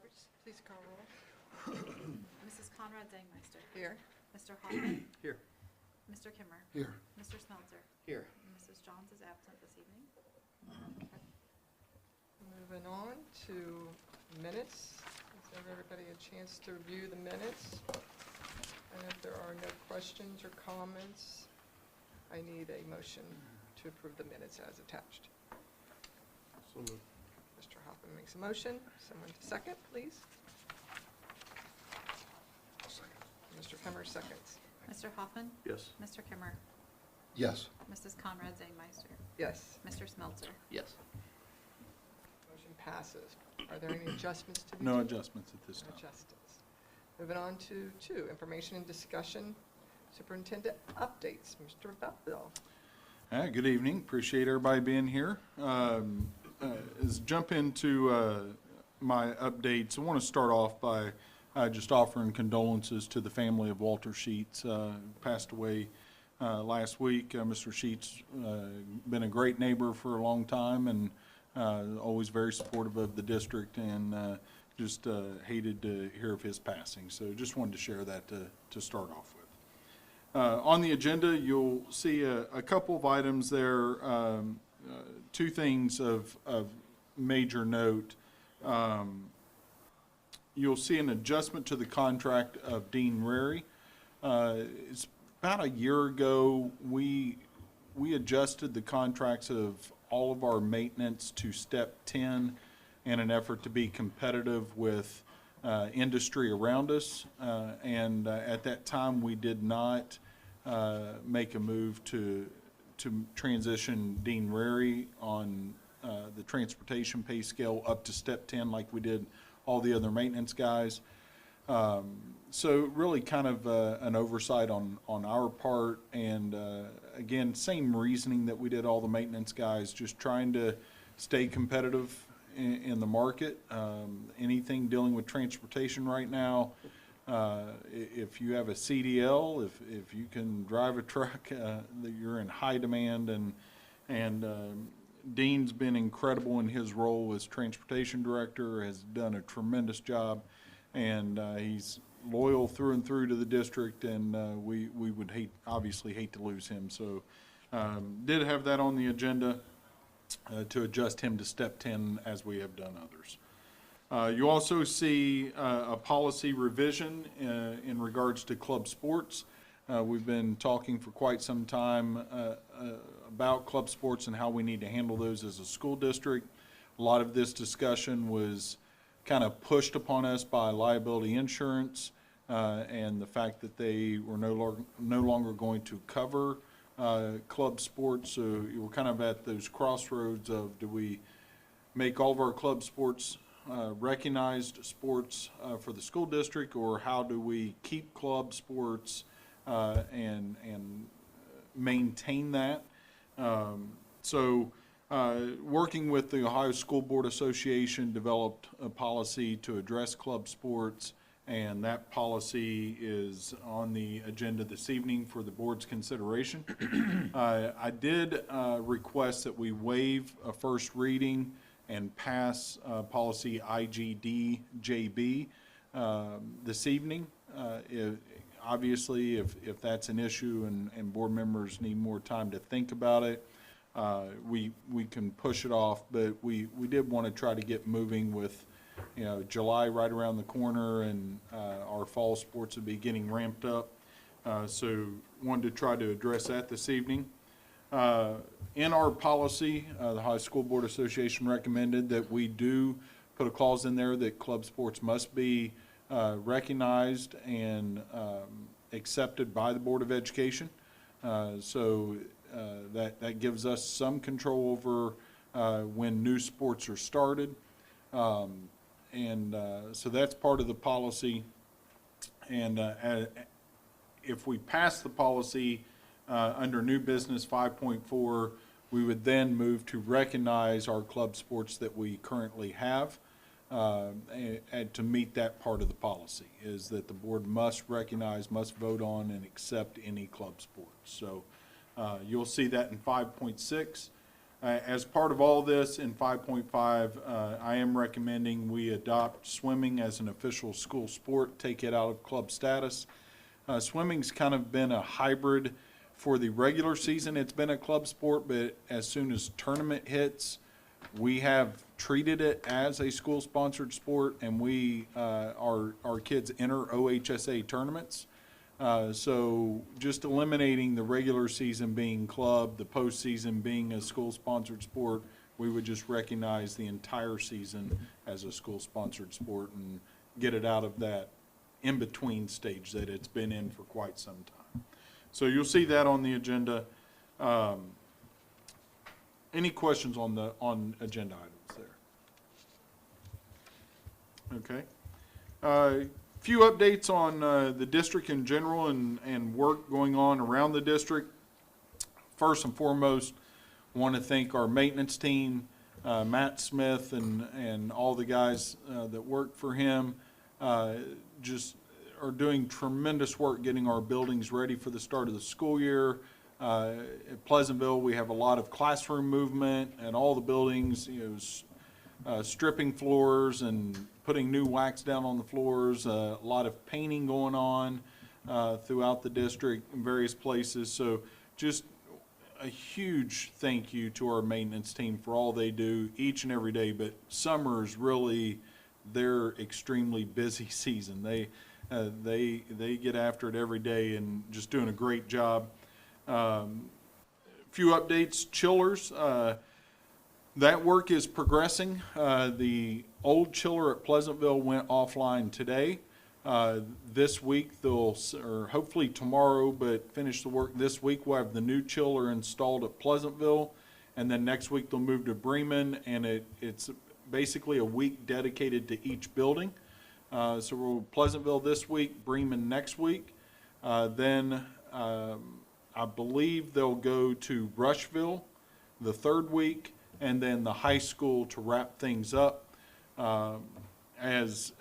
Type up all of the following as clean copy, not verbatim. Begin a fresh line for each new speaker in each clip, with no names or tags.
Roberts, please call roll.
Mrs. Conrad Zangmeister.
Here.
Mr. Hoffman.
Here.
Mr. Kimmer.
Here.
Mr. Smeltzer.
Here.
Mrs. Johns is absent this evening.
Moving on to minutes. Has everybody a chance to review the minutes? And if there are no questions or comments, I need a motion to approve the minutes as attached.
So moved.
Mr. Hoffman makes a motion. Someone to second, please.
Second.
Mr. Kimmer seconds.
Mr. Hoffman.
Yes.
Mr. Kimmer.
Yes.
Mrs. Conrad Zangmeister.
Yes,
Mr. Smeltzer.
Yes.
motion passes. Are there any adjustments to the?
No
agenda?
adjustments at this
No
time.
adjustments. Moving on to 2, information and discussion, superintendent updates. Mr. Belleville.
Good evening. Appreciate everybody being here. As jump into my updates, I want to start off by just offering condolences to the family of Walter Sheets, who passed away last week. Mr. Sheets been a great neighbor for a long time and always very supportive of the district, and just hated to hear of his passing. So just wanted to share that to start off with. On the agenda, you'll see a couple of items there, 2 things of major note. You'll see an adjustment to the contract of Dean Rary. It's about a year ago, we adjusted the contracts of all of our maintenance to step 10 in an effort to be competitive with industry around us. And at that time, we did not make a move to transition Dean Rary on the transportation pay scale up to step 10 like we did all the other maintenance guys. So really kind of an oversight on our part, and again, same reasoning that we did all the maintenance guys, just trying to stay competitive in the market. Anything dealing with transportation right now, if you have a CDL, if you can drive a truck, you're in high demand, and Dean's been incredible in his role as transportation director, has done a tremendous job, and he's loyal through and through to the district, and we would obviously hate to lose him. So did have that on the agenda to adjust him to step 10 as we have done others. You also see a policy revision in regards to club sports. We've been talking for quite some time about club sports and how we need to handle those as a school district. A lot of this discussion was kind of pushed upon us by liability insurance and the fact that they were no longer going to cover club sports. So we're kind of at those crossroads of, do we make all of our club sports recognized sports for the school district, or how do we keep club sports and maintain that? Working with the Ohio School Board Association, developed a policy to address club sports, and that policy is on the agenda this evening for the board's consideration. I did request that we waive a first reading and pass policy IGDJB this evening. Obviously, if that's an issue and board members need more time to think about it, we can push it off, but we did want to try to get moving with, July right around the corner, and our fall sports would be getting ramped up. So wanted to try to address that this evening. In our policy, the Ohio School Board Association recommended that we do put a clause in there that club sports must be recognized and accepted by the Board of Education. That gives us some control over when new sports are started. So that's part of the policy. And if we pass the policy under new business 5.4, we would then move to recognize our club sports that we currently have. And to meet that part of the policy is that the board must recognize, must vote on, and accept any club sports. So you'll see that in 5.6. As part of all this, in 5.5, I am recommending we adopt swimming as an official school sport, take it out of club status. Swimming's kind of been a hybrid for the regular season. It's been a club sport, but as soon as tournament hits, we have treated it as a school-sponsored sport, and our kids enter OHSA tournaments. So just eliminating the regular season being club, the postseason being a school-sponsored sport, we would just recognize the entire season as a school-sponsored sport and get it out of that in-between stage that it's been in for quite some time. So you'll see that on the agenda. Any questions on agenda items there? Okay. Few updates on the district in general and work going on around the district. First and foremost, want to thank our maintenance team, Matt Smith and all the guys that work for him. Just are doing tremendous work getting our buildings ready for the start of the school year. At Pleasantville, we have a lot of classroom movement at all the buildings, stripping floors and putting new wax down on the floors, a lot of painting going on throughout the district in various places. So just a huge thank you to our maintenance team for all they do each and every day. But summer is really their extremely busy season. They get after it every day and just doing a great job. Few updates, chillers. That work is progressing. The old chiller at Pleasantville went offline today. This week or hopefully tomorrow, but finish the work this week. We'll have the new chiller installed at Pleasantville, and then next week they'll move to Bremen, and it's basically a week dedicated to each building. So we're Pleasantville this week, Bremen next week. Then I believe they'll go to Rushville the third week, and then the high school to wrap things up. As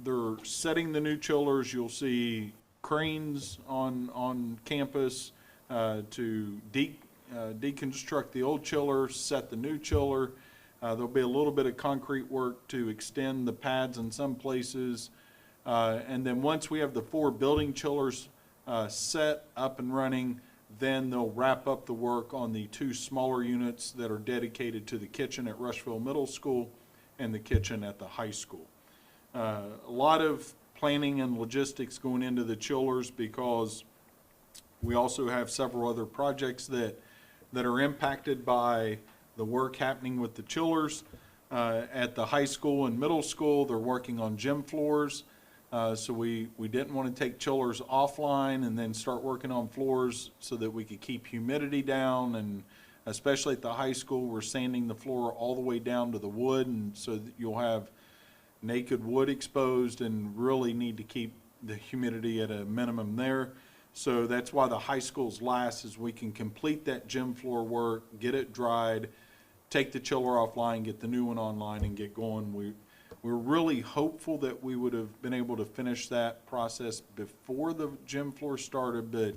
they're setting the new chillers, you'll see cranes on campus to deconstruct the old chiller, set the new chiller. There'll be a little bit of concrete work to extend the pads in some places. And then once we have the 4 building chillers set up and running, then they'll wrap up the work on the 2 smaller units that are dedicated to the kitchen at Rushville Middle School and the kitchen at the high school. A lot of planning and logistics going into the chillers because we also have several other projects that are impacted by the work happening with the chillers. At the high school and middle school, they're working on gym floors. So we didn't want to take chillers offline and then start working on floors so that we could keep humidity down, and especially at the high school, we're sanding the floor all the way down to the wood, and so that you'll have naked wood exposed and really need to keep the humidity at a minimum there. So that's why the high school's last, is we can complete that gym floor work, get it dried, take the chiller offline, get the new one online and get going. We're really hopeful that we would have been able to finish that process before the gym floor started, but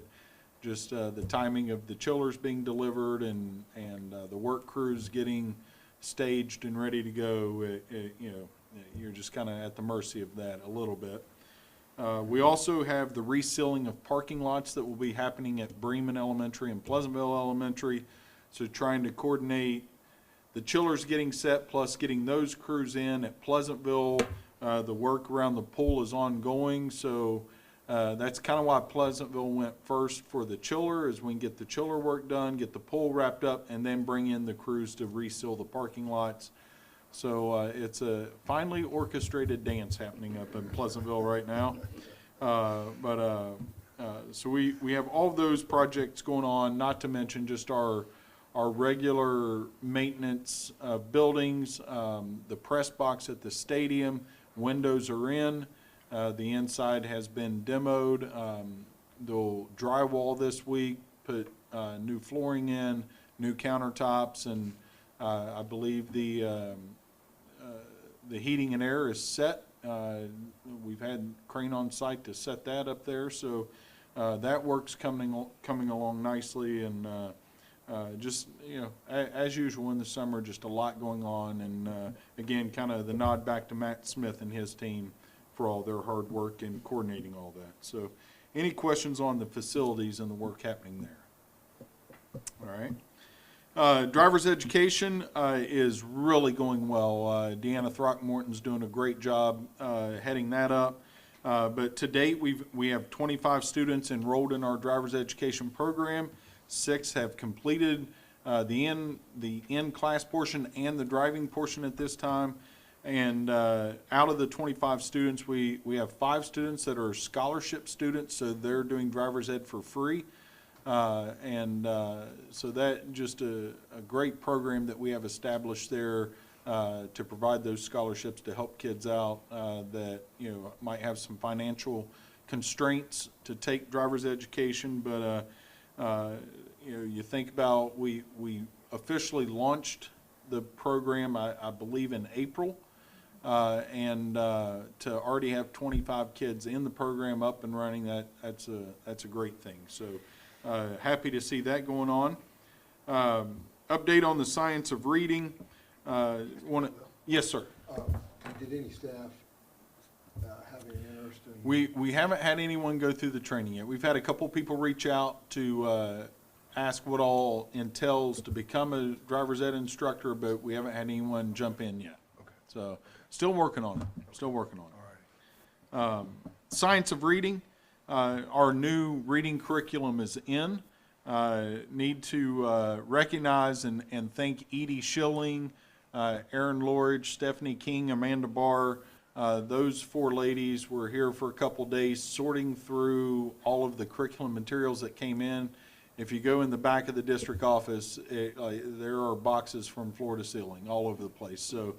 just the timing of the chillers being delivered and the work crews getting staged and ready to go, you're just kind of at the mercy of that a little bit. We also have the resealing of parking lots that will be happening at Bremen Elementary and Pleasantville Elementary. So trying to coordinate the chillers getting set plus getting those crews in at Pleasantville. The work around the pool is ongoing, so that's kind of why Pleasantville went first for the chiller, is we can get the chiller work done, get the pool wrapped up, and then bring in the crews to reseal the parking lots. So it's a finely orchestrated dance happening up in Pleasantville right now. So we have all of those projects going on, not to mention just our regular maintenance of buildings, the press box at the stadium, windows are in, the inside has been demoed. They'll drywall this week, put new flooring in, new countertops, and I believe the heating and air is set. We've had crane on site to set that up there, so that work's coming along nicely, and just, you know, as usual in the summer, just a lot going on. And again, kind of the nod back to Matt Smith and his team for all their hard work in coordinating all that. So any questions on the facilities and the work happening there? All right. Driver's education is really going well. Deanna Throckmorton's doing a great job heading that up. But to date, we have 25 students enrolled in our driver's education program. 6 have completed the in-class portion and the driving portion at this time. And out of the 25 students, we have 5 students that are scholarship students, so they're doing driver's ed for free. So that just a great program that we have established there to provide those scholarships to help kids out that, you know, might have some financial constraints to take driver's education. But you know, you think about, we officially launched the program, I believe, in April. To already have 25 kids in the program up and running, that's a great thing. So happy to see that going on. Update on the science of reading. Yes, sir.
Did any staff have any interest in?
We haven't had anyone go through the training yet. We've had a couple people reach out to ask what all entails to become a driver's ed instructor, but we haven't had anyone jump in yet.
Okay.
So still working on it. Still working on it.
All right.
Science of reading. Our new reading curriculum is in. Need to recognize and thank Edie Schilling, Erin Lorridge, Stephanie King, Amanda Barr. Those 4 ladies were here for a couple days sorting through all of the curriculum materials that came in. If you go in the back of the district office, there are boxes from floor to ceiling all over the place. So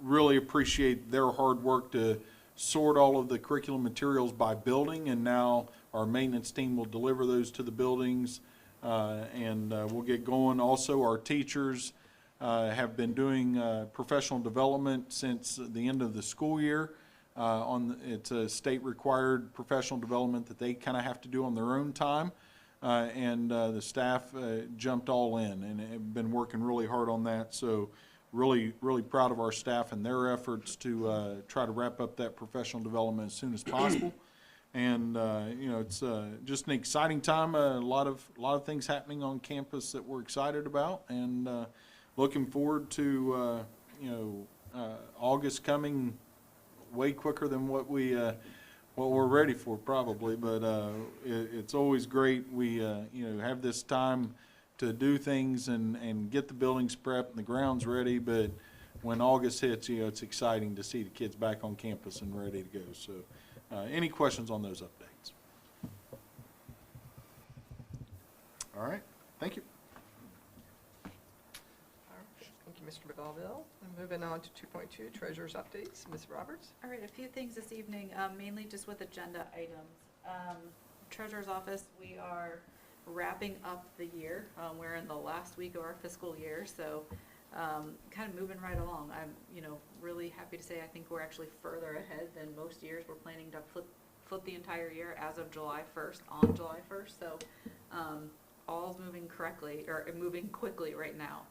really appreciate their hard work to sort all of the curriculum materials by building, and now our maintenance team will deliver those to the buildings, and we'll get going. Also, our teachers have been doing professional development since the end of the school year. It's a state-required professional development that they kind of have to do on their own time, and the staff jumped all in and have been working really hard on that. So really, really proud of our staff and their efforts to try to wrap up that professional development as soon as possible. And you know, it's just an exciting time. A lot of things happening on campus that we're excited about, and looking forward to you know, August coming way quicker than what we're ready for probably. But it's always great. We you know, have this time to do things and get the buildings prepped and the grounds ready. But when August hits, you know, it's exciting to see the kids back on campus and ready to go. So any questions on those updates? All right, thank you.
All right, thank you, Mr. McGauville. And moving on to 2.2, treasurer's updates. Ms. Roberts?
All right, a few things this evening, mainly just with agenda items. Treasurer's office, we are wrapping up the year. We're in the last week of our fiscal year, so kind of moving right along. I'm, you know, really happy to say I think we're actually further ahead than most years. We're planning to flip the entire year as of July 1st, on July 1st. So all's moving correctly, or moving quickly right now.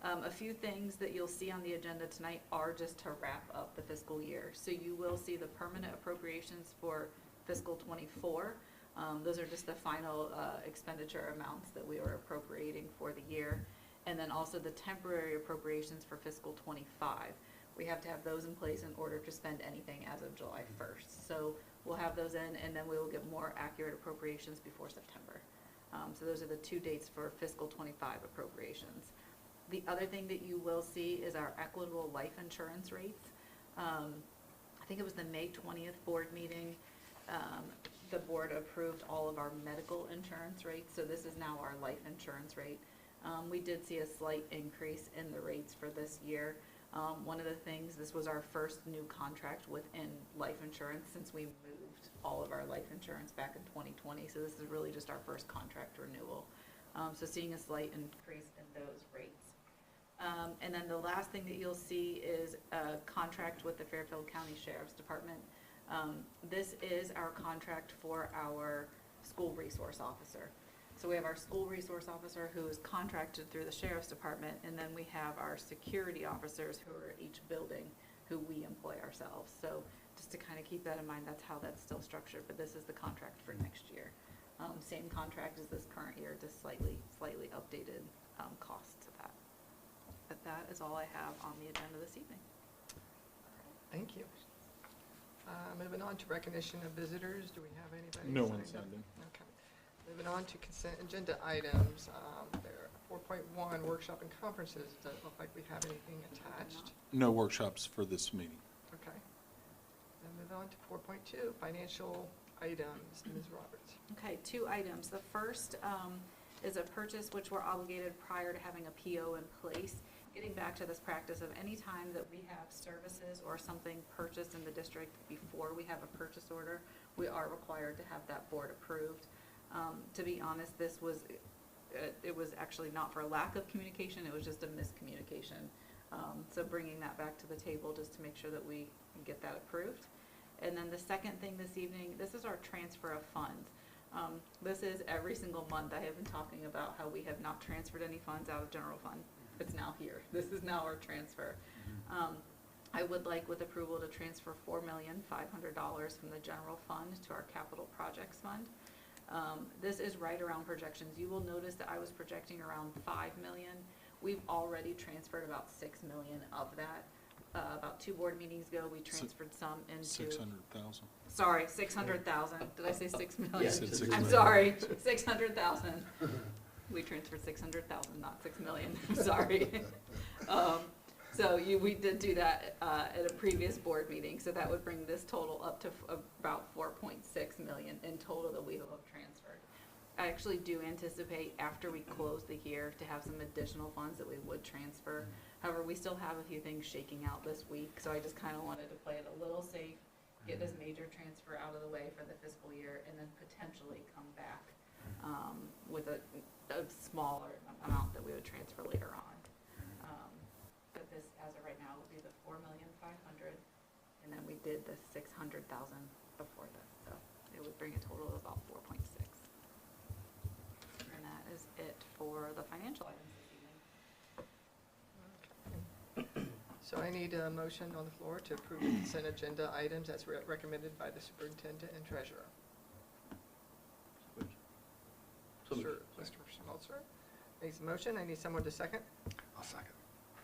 A few things that you'll see on the agenda tonight are just to wrap up the fiscal year. So you will see the permanent appropriations for fiscal 24. Those are just the final expenditure amounts that we are appropriating for the year. And then also the temporary appropriations for fiscal 25. We have to have those in place in order to spend anything as of July 1st. So we'll have those in, and then we will get more accurate appropriations before September. So those are the 2 dates for fiscal 25 appropriations. The other thing that you will see is our equitable life insurance rates. I think it was the May 20th board meeting. The board approved all of our medical insurance rates, so this is now our life insurance rate. We did see a slight increase in the rates for this year. One of the things, this was our first new contract within life insurance since we moved all of our life insurance back in 2020, so this is really just our first contract renewal. So seeing a slight increase in those rates. And then the last thing that you'll see is a contract with the Fairfield County Sheriff's Department. This is our contract for our school resource officer. So we have our school resource officer who is contracted through the sheriff's department, and then we have our security officers who are at each building who we employ ourselves. So just to kind of keep that in mind, that's how that's still structured, but this is the contract for next year. Same contract as this current year, just slightly updated costs of that. But that is all I have on the agenda this evening.
Thank you. Moving on to recognition of visitors, do we have anybody?
No one
signed up?
signed in.
Okay. Moving on to consent agenda items, there, 4.1, workshop and conferences, doesn't look like we have anything attached.
No workshops for this meeting.
Okay. Then move on to 4.2, financial items, Ms. Roberts.
Okay, 2 items. The first is a purchase which we're obligated prior to having a PO in place. Getting back to this practice of any time that we have services or something purchased in the district before we have a purchase order, we are required to have that board approved. To be honest, this was, it was actually not for a lack of communication, it was just a miscommunication. So bringing that back to the table just to make sure that we get that approved. And then the second thing this evening, this is our transfer of funds. This is every single month I have been talking about how we have not transferred any funds out of general fund. It's now here. This is now our transfer. I would like with approval to transfer $4,500,000 from the general fund to our capital projects fund. This is right around projections. You will notice that I was projecting around $5 million. We've already transferred about $6 million of that. About 2 board meetings ago, we transferred some into.
600,000.
Sorry, 600,000. Did I say 6 million?
You said 6
I'm
million.
sorry, 600,000. We transferred 600,000, not 6 million. I'm sorry. So we did do that at a previous board meeting. So that would bring this total up to about 4.6 million in total that we have transferred. I actually do anticipate after we close the year to have some additional funds that we would transfer. However, we still have a few things shaking out this week, so I just kind of wanted to play it a little safe, get this major transfer out of the way for the fiscal year, and then potentially come back with a smaller amount that we would transfer later on. But this, as of right now, would be the $4,500,000, and then we did the $600,000 before this, so it would bring a total of about 4.6. And that is it for the financial items this evening.
So I need a motion on the floor to approve the consent agenda items as recommended by the superintendent and treasurer. Sure, Mr. Schmelzer makes a motion. I need someone to second.
I'll second.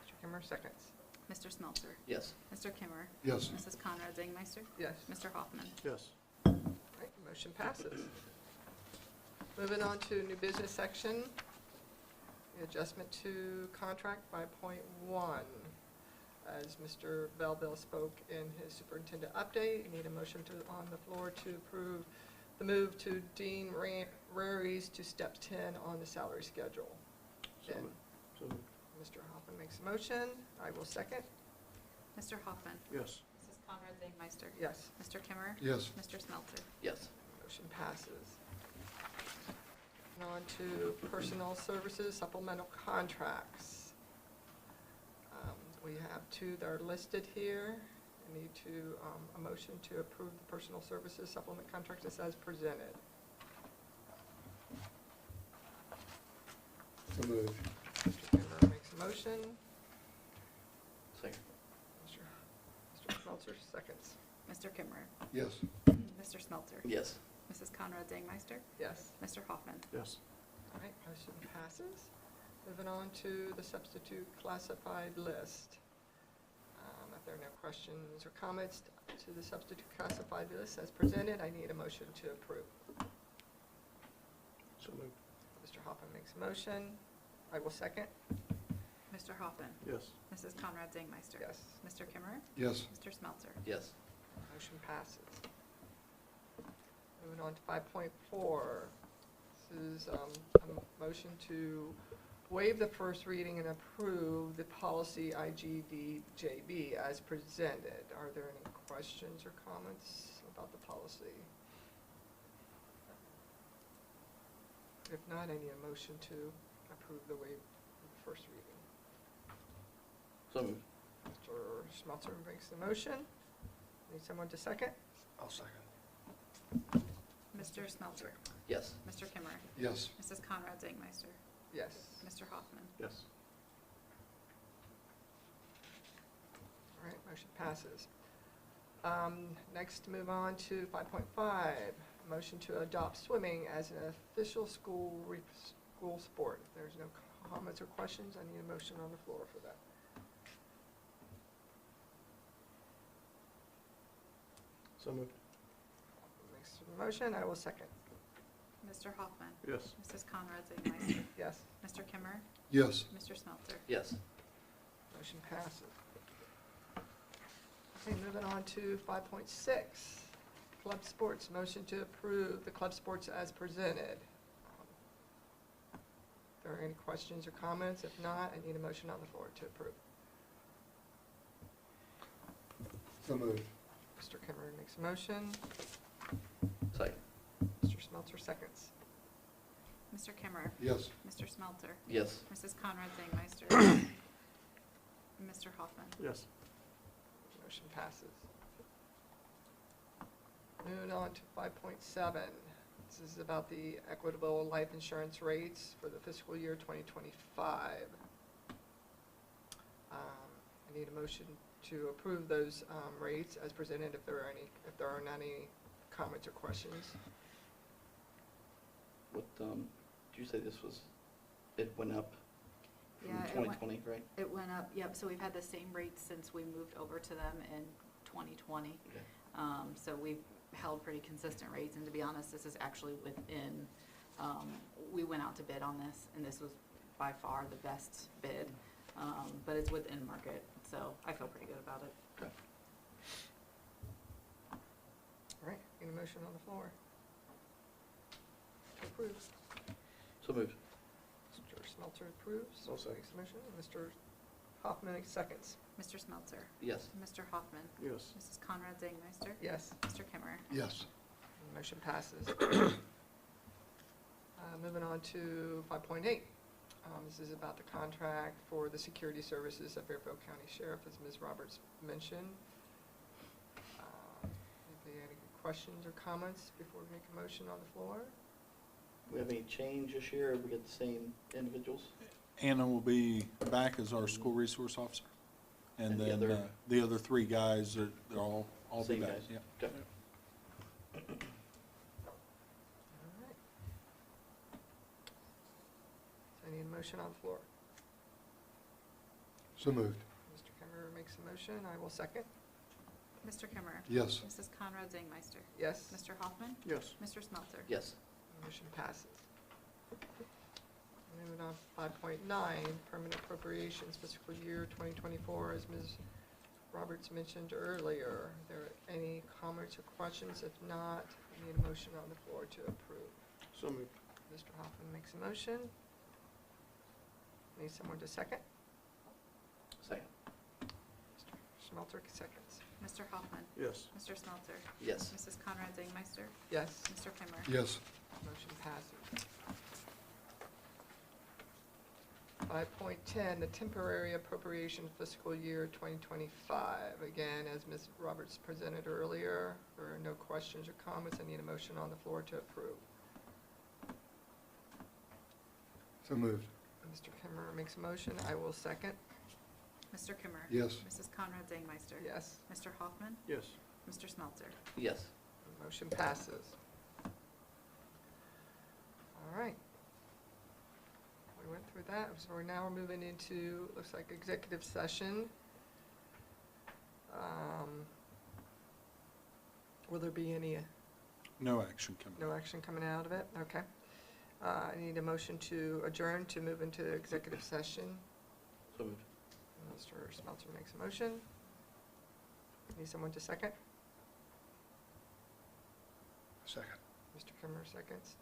Mr. Kimmer seconds.
Mr. Smeltzer?
Yes.
Mr. Kimmer?
Yes.
Mrs. Conrad Zangmeister?
Yes.
Mr. Hoffman?
Yes.
Right, motion passes. Moving on to new business section, the adjustment to contract 5.1. As Mr. Belleville spoke in his superintendent update, you need a motion on the floor to approve the move to Dean Raries to step 10 on the salary schedule. And Mr. Hoffman makes a motion. I will second.
Mr. Hoffman?
Yes.
Mrs. Conrad Zangmeister?
Yes,
Mr. Kimmer?
Yes.
Mr. Smeltzer?
Yes.
motion passes. And on to personnel services supplemental contracts. We have 2 that are listed here. I need a motion to approve the personal services supplement contract as presented.
So moved.
Mr. Kimber makes a motion.
Second.
Mr. Schmelzer seconds.
Mr. Kimmer?
Yes.
Mr. Smeltzer?
Yes.
Mrs. Conrad Zangmeister?
Yes.
Mr. Hoffman?
Yes.
All right, motion passes. Moving on to the substitute classified list. If there are no questions or comments to the substitute classified list as presented, I need a motion to approve.
So moved.
Mr. Hoffman makes a motion. I will second.
Mr. Hoffman?
Yes.
Mrs. Conrad Zangmeister?
Yes.
Mr. Kimmer?
Yes.
Mr. Smeltzer?
Yes.
Motion passes. Moving on to 5.4. This is a motion to waive the first reading and approve the policy IGDJB as presented. Are there any questions or comments about the policy? If not, I need a motion to approve the waive of the first reading.
So moved.
Mr. Schmelzer makes the motion. Need someone to second?
I'll second.
Mr. Smelter?
Yes.
Mr. Kimmer?
Yes.
Mrs. Conrad Zangmeister?
Yes.
Mr. Hoffman?
Yes.
All right, motion passes. Next, move on to 5.5, motion to adopt swimming as an official school sport. If there's no comments or questions, I need a motion on the floor for that.
So moved.
Makes the motion, I will second.
Mr. Hoffman?
Yes.
Mrs. Conrad Zangmeister?
Yes,
Mr. Kimmer?
Yes.
Mr. Smelter?
Yes.
motion passes. Okay, moving on to 5.6, club sports, motion to approve the club sports as presented. If there are any questions or comments, if not, I need a motion on the floor to approve.
So moved.
Mr. Kimmer makes a motion,
Second.
Mr. Smelter seconds.
Mr. Kimmer?
Yes.
Mr. Smelter?
Yes.
Mrs. Conrad Zangmeister? Mr. Hoffman?
Yes.
Motion passes. Moving on to 5.7. This is about the equitable life insurance rates for the fiscal year 2025. I need a motion to approve those rates as presented if there are any comments or questions.
What, did you say this was, it went up from
Yeah, it went-
2020, right?
It went up, yep, so we've had the same rates since we moved over to them in 2020.
Okay.
So we've held pretty consistent rates, and to be honest, this is actually within, we went out to bid on this, and this was by far the best bid, but it's within market, so I feel pretty good about it.
Okay.
All right, need a motion on the floor to approve.
So moved.
Mr. Smelter approves.
I'll second.
Makes a motion. Mr. Hoffman makes seconds.
Mr. Smelter?
Yes.
Mr. Hoffman?
Yes.
Mrs. Conrad Zangmeister?
Yes.
Mr. Kimmer?
Yes.
Motion passes. Moving on to 5.8. This is about the contract for the security services of Fairfield County Sheriff, as Ms. Roberts mentioned. Any questions or comments before we make a motion on the floor?
Do we have any change this year, or we get the same individuals?
Anna will be back as our school resource officer. And
And the
then
other-
the other three guys, they're all be
Same
back.
guys?
Yeah.
Okay.
All right. So I need a motion on the floor.
So moved.
Mr. Kimmer makes a motion. I will second.
Mr. Kimmer?
Yes.
Mrs. Conrad Zangmeister?
Yes.
Mr. Hoffman?
Yes.
Mr. Smelter?
Yes.
Motion passes. Moving on to 5.9, permanent appropriations fiscal year 2024, as Ms. Roberts mentioned earlier. Are there any comments or questions? If not, I need a motion on the floor to approve.
So moved.
Mr. Hoffman makes a motion. Need someone to second?
Second.
Mr. Smelter seconds.
Mr. Hoffman?
Yes.
Mr. Smelter?
Yes.
Mrs. Conrad Zangmeister?
Yes.
Mr. Kimmer?
Yes.
Motion passes. 5.10, the temporary appropriation fiscal year 2025. Again, as Ms. Roberts presented earlier, there are no questions or comments. I need a motion on the floor to approve.
So moved.
Mr. Kimmer makes a motion. I will second.
Mr. Kimmer?
Yes.
Mrs. Conrad Zangmeister?
Yes.
Mr. Hoffman?
Yes.
Mr. Smelter?
Yes.
Motion passes. All right. We went through that, so we're now moving into, looks like executive session. Will there be any,
No action coming.
no action coming out of it? Okay. I need a motion to adjourn to move into executive session.
So moved.
Mr. Smelter makes a motion. Need someone to second?
Second.
Mr. Kimmer seconds.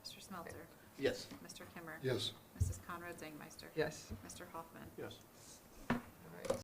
Mr. Smelter?
Yes.
Mr. Kimmer?
Yes.
Mrs. Conrad Zangmeister?
Yes.
Mr. Hoffman?
Yes.